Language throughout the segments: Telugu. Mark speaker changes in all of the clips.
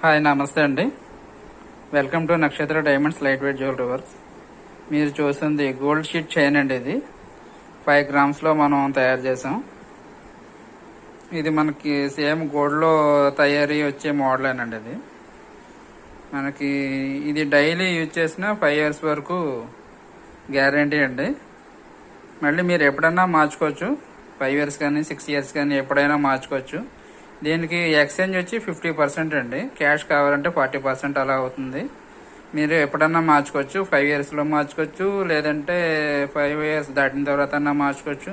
Speaker 1: హాయ్ నమస్తే అండి. వెల్కమ్ టు నక్షత్ర diamonds light weight jewellery works. మీరు చూస్తుంది గోల్డ్ షీట్ చైన్ అండి. ఇది 5 గ్రామ్స్లో మనం తయారు చేసాం. ఇది మనకి సేమ్ గోల్డ్లో తయారీ వచ్చే మోడలేనండి. ఇది మనకి ఇది డైలీ యూజ్ చేసిన 5 years వరకు గ్యారంటీ అండి. మళ్ళీ మీరు ఎప్పుడైనా మార్చుకోవచ్చు. 5 years కానీ 6 years కానీ ఎప్పుడైనా మార్చుకోవచ్చు. దీనికి ఎక్స్చేంజ్ వచ్చి 50% అండి. క్యాష్ కావాలంటే 40% అలా అవుతుంది. మీరు ఎప్పుడన్నా మార్చుకోవచ్చు. 5 yearsలో మార్చుకోవచ్చు, లేదంటే 5 years దాటిన తర్వాత మార్చుకోవచ్చు.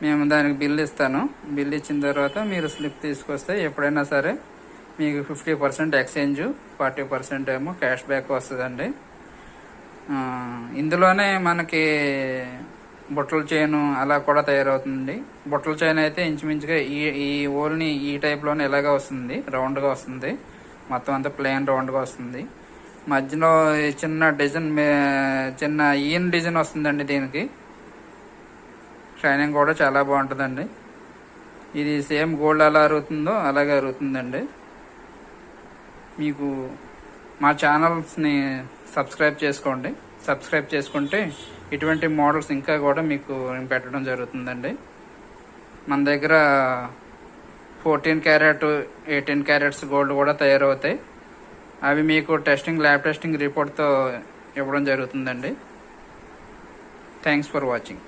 Speaker 1: మేము దానికి బిల్ ఇస్తాను. బిల్ ఇచ్చిన తర్వాత మీరు స్లిప్ తీసుకొస్తే ఎప్పుడైనా సరే మీకు 50% ఎక్స్చేంజ్, 40% ఏమో క్యాష్ బ్యాక్ వస్తుందండి. ఇందులోనే మనకి బుట్టల చైన్ అలా కూడా తయారవుతుంది. బుట్టల చైన్ అయితే ఇంచుమించుగా ఈ ఓల్ని ఈ టైప్లోనే ఇలాగా వస్తుంది, రౌండ్గా వస్తుంది. మొత్తం అంతా ప్లెయిన్ రౌండ్గా వస్తుంది. మధ్యలో చిన్న డిజైన్, చిన్న ఈయన్ డిజైన్ వస్తుందండి. దీనికి షైనింగ్ కూడా చాలా బాగుంటుందండి. ఇది సేమ్ గోల్డ్ ఎలా అరుగుతుందో అలాగే అరుగుతుందండి. మీకు మా ఛానల్స్ని సబ్స్క్రైబ్ చేసుకోండి. సబ్స్క్రైబ్ చేసుకుంటే ఇటువంటి మోడల్స్ ఇంకా కూడా మీకు పెట్టడం జరుగుతుందండి. మన దగ్గర 14 క్యారెట్ 18 క్యారెట్స్ గోల్డ్ కూడా తయారవుతాయి. అవి మీకు ల్యాబ్ టెస్టింగ్ రిపోర్ట్తో ఇవ్వడం జరుగుతుందండి. Thanks for watching.